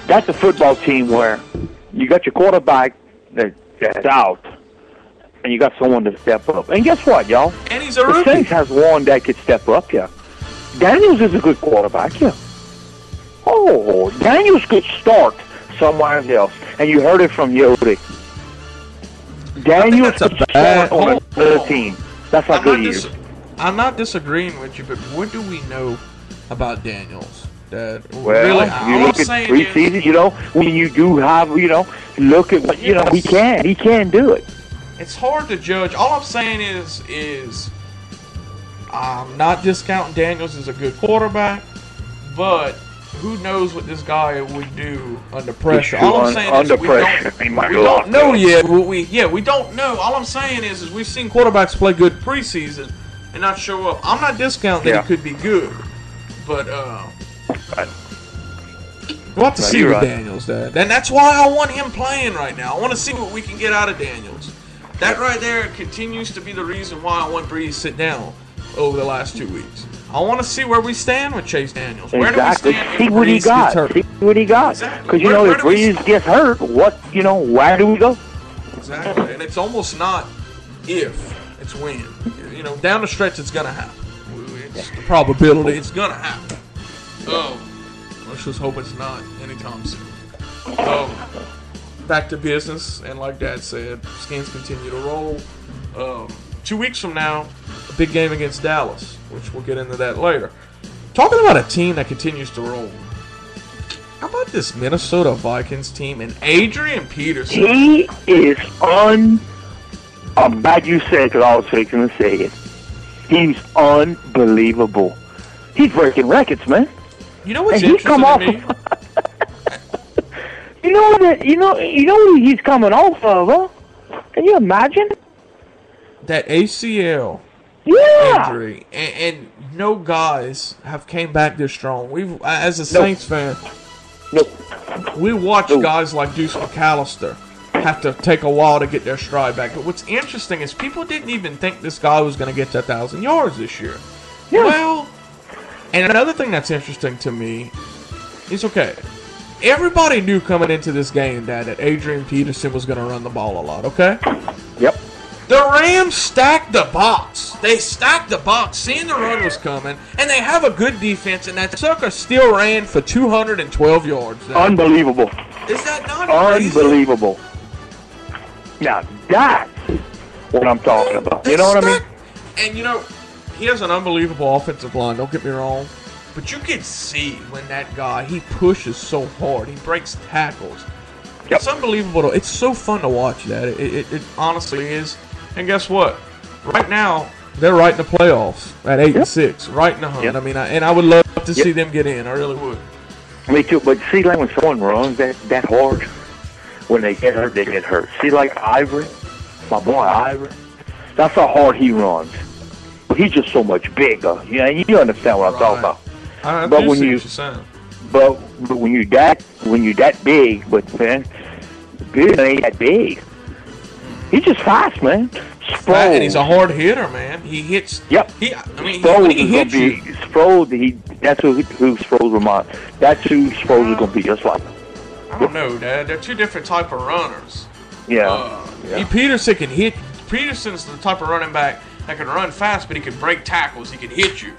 that's a football team where you got your quarterback that's out, and you got someone to step up. And guess what, y'all? And he's a rookie. The Saints has one that could step up, Daniels is a good quarterback, Oh, Daniels could start somewhere else. And you heard it from Yodi. Daniels could start on another team. That's how good he is. I'm not disagreeing with you, but what do we know about Daniels? Well, really, you look at preseason, when you do have, look at what, he can do it. It's hard to judge. All I'm saying is I'm not discounting Daniels as a good quarterback, but who knows what this guy would do under pressure. All I'm saying is we don't know yet. We don't know. All I'm saying is we've seen quarterbacks play good preseason and not show up. I'm not discounting that he could be good, but we'll have to see with Daniels, Dad. And that's why I want him playing right now. I want to see what we can get out of Daniels. That right there continues to be the reason why I want Breeze to sit down over the last 2 weeks. I want to see where we stand with Chase Daniels. Where do we stand? See what he got. See what he got. Because if Breeze gets hurt, where do we go? Exactly. And it's almost not if, it's when. Down the stretch, it's gonna happen. It's the probability it's gonna happen. Let's just hope it's not anytime soon. Back to business, and like Dad said, Skins continue to roll. 2 weeks from now, a big game against Dallas, which we'll get into that later. Talking about a team that continues to roll. How about this Minnesota Vikings team and Adrian Peterson? He is I'm glad you said it because I was fixing to say it. He's unbelievable. He's breaking records, man. You know what's interesting to me? You know what he's coming off of, huh? Can you imagine? That ACL injury, and no guys have came back this strong. We've, as a Saints fan, we watch guys like Deuce McAllister have to take a while to get their stride back. But what's interesting is people didn't even think this guy was going to get to 1,000 yards this year. Yeah. Well, and another thing that's interesting to me is, okay, everybody knew coming into this game, Dad, that Adrian Peterson was going to run the ball a lot, okay? Yep. The Rams stacked the box. They stacked the box, seeing the run was coming, and they have a good defense, and that sucker still ran for 212 yards. Dad. Unbelievable. Is that not crazy? Unbelievable. Now, that's what I'm talking about. You know what I mean? And, you know, he has an unbelievable offensive line, don't get me wrong. But you can see when that guy, he pushes so hard. He breaks tackles. Yep. It's unbelievable. It's so fun to watch that. It honestly is. And guess what? Right now, they're right in the playoffs at 8-6. Right in the hunt. Yep. I mean, and I would love to see them get in. I really would. Me too. But see, like when someone runs that hard, when they get hurt, they get hurt. See, like Ivory, my boy Ivory, that's how hard he runs. But he's just so much bigger. Yeah, you understand what I'm talking about. But when you when you that big, but man, Peterson ain't that big. He's just fast, man. Sproles. And he's a hard hitter, man. He hits. Yep. When he hits you. Sproles, that's who Sproles reminds. That's who Sproles is gonna be. Just like. I don't know, Dad. They're two different type of runners. Yeah. Peterson can hit. Peterson's the type of running back that can run fast, but he can break tackles. He can hit you.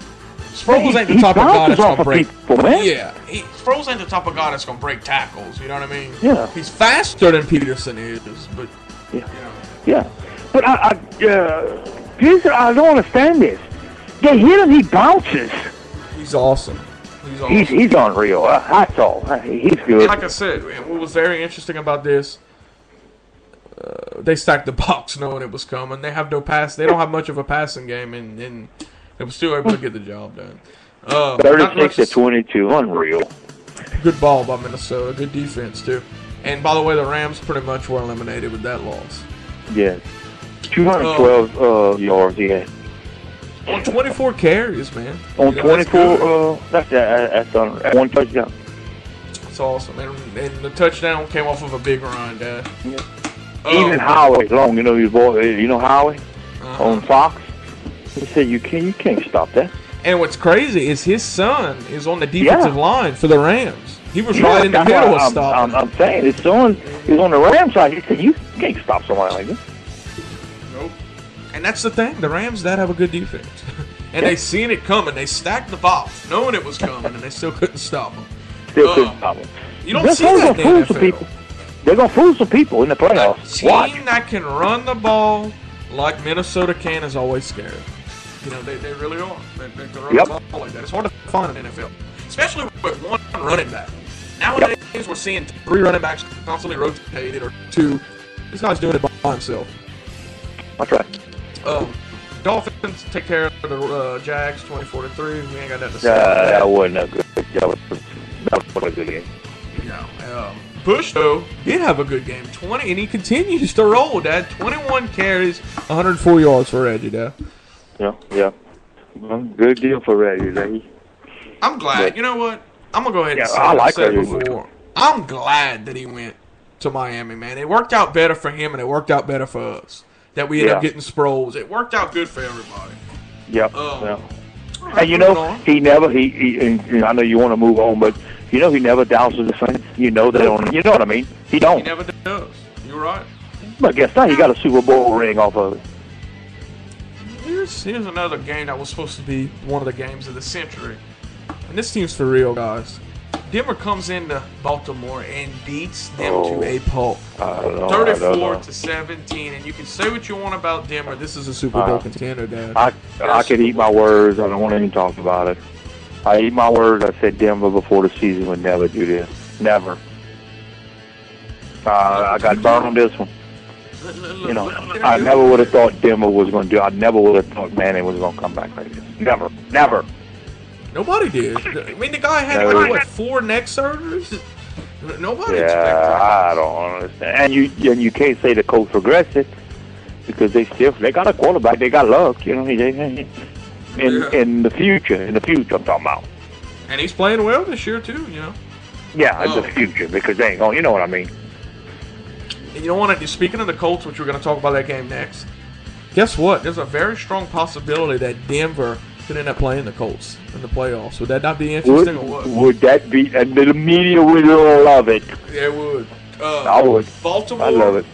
Sproles ain't the type of guy that's gonna break. Sproles ain't the type of guy that's gonna break tackles. You know what I mean? Yeah. He's faster than Peterson is, but yeah, yeah. But Peterson, I don't understand this. They hit him, he bounces. He's awesome. He's unreal. That's all. He's good. Like I said, what was very interesting about this, they stacked the box knowing it was coming. They have no pass. They don't have much of a passing game, and they were still able to get the job done. 36-22, unreal. Good ball by Minnesota. Good defense too. And by the way, the Rams pretty much were eliminated with that loss. Yeah, 212 yards. Yeah. On 24 carries, man. On 24, that's one touchdown. That's awesome. And the touchdown came off of a big run, Dad. Yeah. Even Howie, long, you know his boy, Howie on Fox. He said you can't stop that. And what's crazy is his son is on the defensive line for the Rams. He was right in the middle of stopping. I'm saying his son is on the Rams side. He said you can't stop somebody like this. Nope. And that's the thing. The Rams that have a good defense, and they seen it coming. They stacked the box, knowing it was coming, and they still couldn't stop them. Couldn't stop them. You don't see that in the NFL. People. They're gonna fool some people in the playoffs. A team that can run the ball like Minnesota can is always scary. You know, they really are. They can run the ball like that. It's hard to find in the NFL, especially with one running back. Nowadays, we're seeing 3 running backs constantly rotated, or 2. This guy's doing it by himself. That's right. Dolphins take care of the Jags 24-3. We ain't got nothing to say. That wasn't a good. That was a good game. Yeah. Bush, though, did have a good game. 20, and he continues to roll, Dad. 21 carries, 104 yards for Reggie, Dad. Yeah. Well, good deal for Reggie, Reggie. I'm glad. But, you know what? I'm going to go ahead and say I like said before. I'm glad that he went to Miami, man. It worked out better for him, and it worked out better for us. That we ended up getting Sproles. It worked out good for everybody. Yep. Right, and you know, he never, and I know you want to move on, but you know he never douses the Saints. You know they don't. You know what I mean? He don't. He never does. You're right. But guess not. He got a Super Bowl ring off of it. Here's another game that was supposed to be one of the games of the century. And this team's for real, guys. Denver comes into Baltimore and beats them to a pulp. 34-17. And you can say what you want about Denver. This is a Super Bowl contender, Dad. I could eat my words. I don't want to even talk about it. I eat my words. I said Denver before the season would never do this. Never. I got burned on this one. You know, I never would have thought Denver was going to do it. I never would have thought Manning was going to come back like this. Never. Nobody did. I mean, the guy had, 4 neck surgeries? Nobody expected that. I don't understand. And you can't say the coach regressed because they got a quarterback. They got luck, you know. In the future, I'm talking about. And he's playing well this year, too, you know. Yeah, in the future, because they ain't going, you know what I mean. And you know what? Speaking of the Colts, which we're going to talk about that game next, guess what? There's a very strong possibility that Denver could end up playing the Colts in the playoffs. Would that not be interesting or what? Would that be? And the media would love it. Yeah, it would. I would. Baltimore. I love it.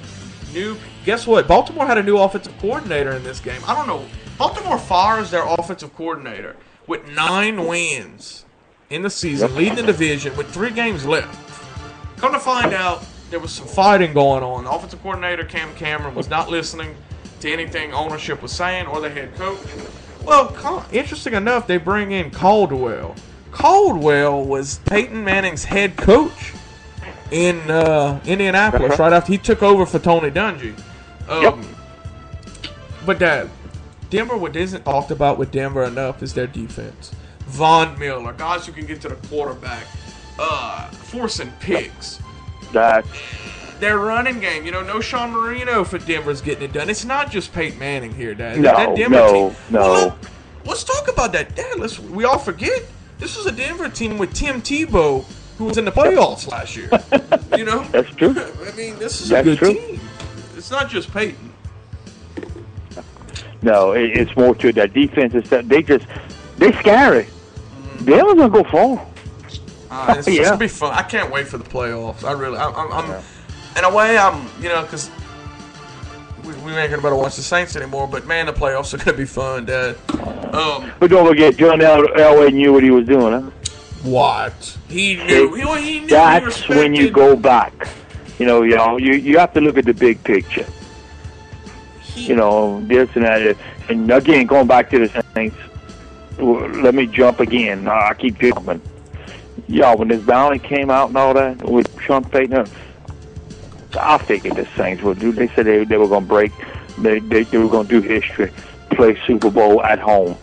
Guess what? Baltimore had a new offensive coordinator in this game. I don't know. Baltimore fires their offensive coordinator with 9 wins in the season, leading the division with 3 games left. Come to find out, there was some fighting going on. The offensive coordinator, Cam Cameron, was not listening to anything ownership was saying or the head coach. Well, interesting enough, they bring in Caldwell. Caldwell was Peyton Manning's head coach in Indianapolis right after he took over for Tony Dungy. But Denver, what isn't talked about with Denver enough is their defense. Von Miller, guys who can get to the quarterback, forcing picks. Their running game, no Sean Marino for Denver's getting it done. It's not just Peyton Manning here, Dad. That Denver team. Well, look, let's talk about that, Dad. We all forget this was a Denver team with Tim Tebow, who was in the playoffs last year. That's true. I mean, this is a good team. It's not just Peyton. No, it's more to that defense. They're scary. Denver's gonna go far. It's gonna be fun. I can't wait for the playoffs. I'm in a way, because we ain't gonna better watch the Saints anymore. But man, the playoffs are gonna be fun, Dad. But don't forget, John Elway knew what he was doing, huh? What? He knew. He knew. That's when you go back. You have to look at the big picture. This and that. And again, going back to the Saints, let me jump again. I keep jumping. When this bounty came out and all that with Sean Payton, I figured the Saints would do. They said they were going to break. They were going to do history, play Super Bowl at home.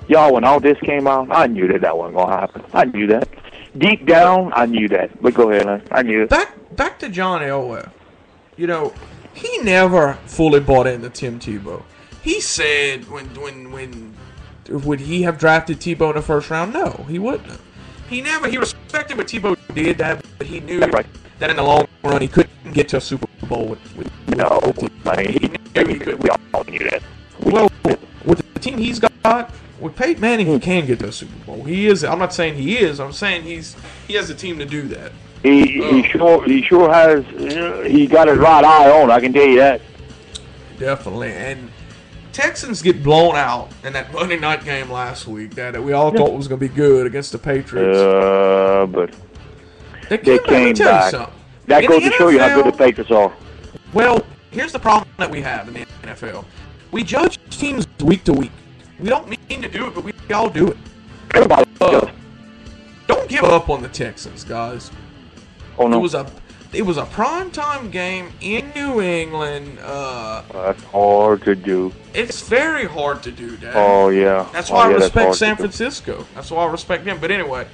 When all this came out, I knew that wasn't going to happen. I knew that. Deep down, I knew that. But go ahead, man. I knew it. Back to John Elway. He never fully bought into Tim Tebow. He said would he have drafted Tebow in the first round? No, he wouldn't have. He respected what Tebow did, but he knew that in the long run he couldn't get to a Super Bowl with he could. We all knew that. Well, with the team he's got, with Peyton Manning, he can get to a Super Bowl. He is. I'm not saying he is. I'm saying he has a team to do that. He sure has. He got his right eye on. I can tell you that. Definitely. And Texans get blown out in that Monday night game last week that we all thought was going to be good against the Patriots. But they came back. That goes to show you how good the Patriots are. Well, here's the problem that we have in the NFL. We judge teams week to week. We don't mean to do it, but we all do it. Everybody does. Don't give up on the Texans, guys. Oh, no. It was a primetime game in New England. That's hard to do. It's very hard to do, Dad. Oh, yeah. That's why I respect San Francisco. That's why I respect them. But anyway,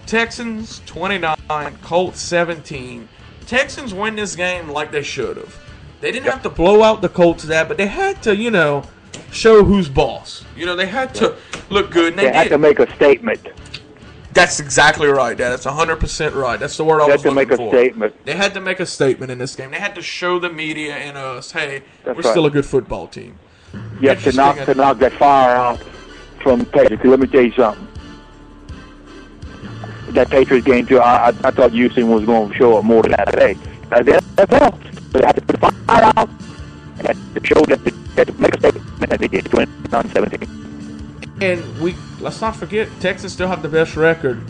Texans 29, Colts 17. Texans win this game like they should have. They didn't have to blow out the Colts but they had to, show who's boss. They had to look good. And they had to make a statement. That's exactly right, Dad. That's 100% right. That's the word I was looking for. They had to make a statement. They had to make a statement in this game. They had to show the media and us, hey, we're still a good football team. Yeah, to knock that fire out from Patriots. Let me tell you something. That Patriots game, too, I thought Houston was going to show up more than that today. The NFL, they had to put the fire out and to show that they had to make a statement that they did 29-17. And let's not forget, Texans still have the best record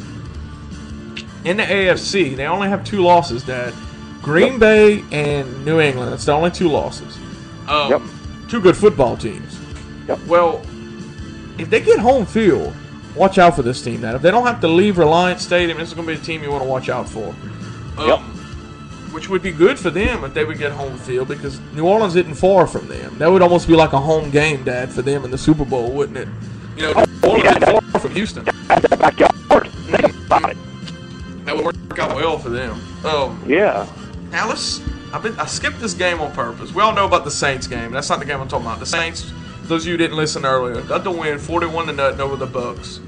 in the AFC. They only have 2 losses, Dad. Green Bay and New England. That's the only 2 losses. 2 good football teams. Well, if they get home field, watch out for this team, Dad. If they don't have to leave Reliance Stadium, this is going to be a team you want to watch out for. Which would be good for them if they would get home field, because New Orleans isn't far from them. That would almost be like a home game, Dad, for them in the Super Bowl, wouldn't it? New Orleans isn't far from Houston. That would work out well for them. Now I skipped this game on purpose. We all know about the Saints game. That's not the game I'm talking about. The Saints, those of you who didn't listen earlier, got the win 41-0 over the Bucks.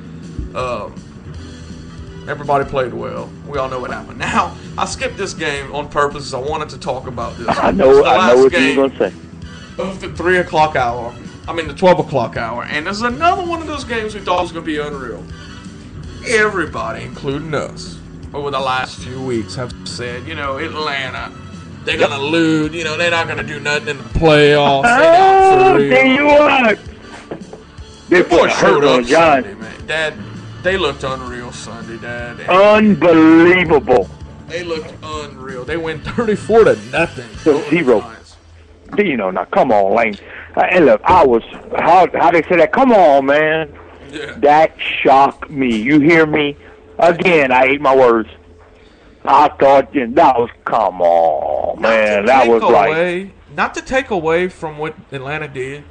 Everybody played well. We all know what happened. Now, I skipped this game on purpose because I wanted to talk about this. I know what you were going to say. Of the 3 o'clock hour. I mean, the 12 o'clock hour. And this is another one of those games we thought was going to be unreal. Everybody, including us, over the last few weeks have said, Atlanta, they're going to lose. They're not going to do nothing in the playoffs. There you are. They boy showed up Sunday, man. Dad, they looked unreal Sunday, Dad. Unbelievable. They looked unreal. They went 34-0. To 0. Now come on, Lane. And look, how they say that? Come on, man. Yeah. That shocked me. You hear me? Again, I hate my words. I thought that was, come on, man. That was like. Not to take away from what Atlanta did,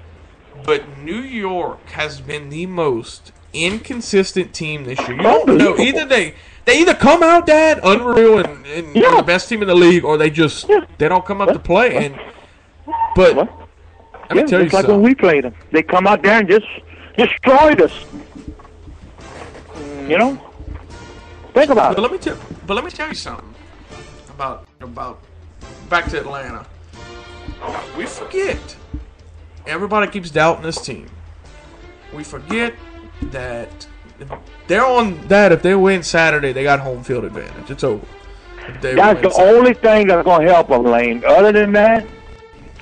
but New York has been the most inconsistent team this year. You don't know. Either they either come out, Dad, unreal and the best team in the league, or they don't come up to play. But let me tell you it's like when we played them. They come out there and just destroyed us. Think about it. But let me tell you something about back to Atlanta. We forget. Everybody keeps doubting this team. We forget that they're on that. If they win Saturday, they got home field advantage. It's over. That's the only thing that's going to help them, Lane. Other than that,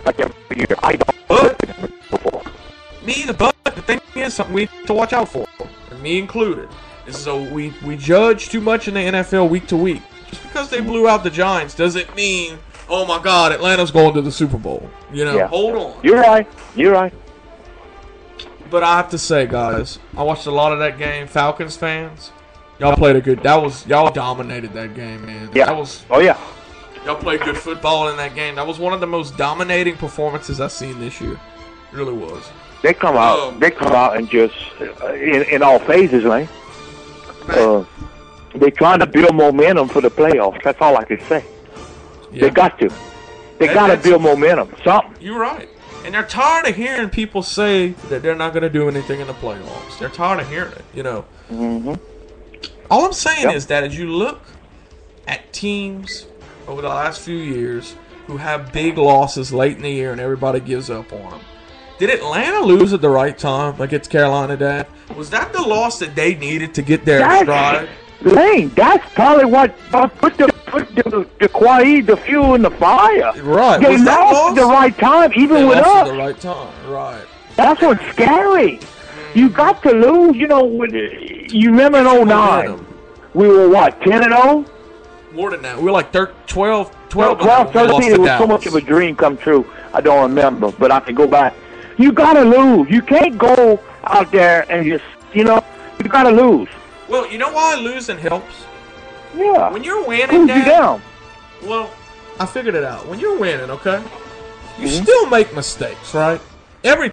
like every year, I don't. Before. Me either. But the thing is, something we have to watch out for, and me included. So we judge too much in the NFL week to week. Just because they blew out the Giants doesn't mean, oh my God, Atlanta's going to the Super Bowl. Hold on. You're right. But I have to say, guys, I watched a lot of that game. Falcons fans, y'all played y'all dominated that game, man. Yeah. Y'all played good football in that game. That was one of the most dominating performances I've seen this year. It really was. They come out and just in all phases, Lane. They're trying to build momentum for the playoffs. That's all I can say. Yeah. They got to. They got to build momentum. Something. You're right. And they're tired of hearing people say that they're not going to do anything in the playoffs. They're tired of hearing it, Mm-hmm. All I'm saying is that as you look at teams over the last few years who have big losses late in the year and everybody gives up on them, did Atlanta lose at the right time against Carolina, Dad? Was that the loss that they needed to get their stride? Lane, that's probably what put the fuel in the fire. Right. They lost at the right time, even with us. They lost at the right time, right. That's what's scary. You got to lose. You remember in 09, we were what, 10-0? More than that. We were like 12, 13. It was so much of a dream come true. I don't remember, but I can go back. You got to lose. You can't go out there and just, you got to lose. Well, you know why losing helps? Yeah. When you're winning, Dad, you down. Well, I figured it out. When you're winning, okay, you still make mistakes, right? Every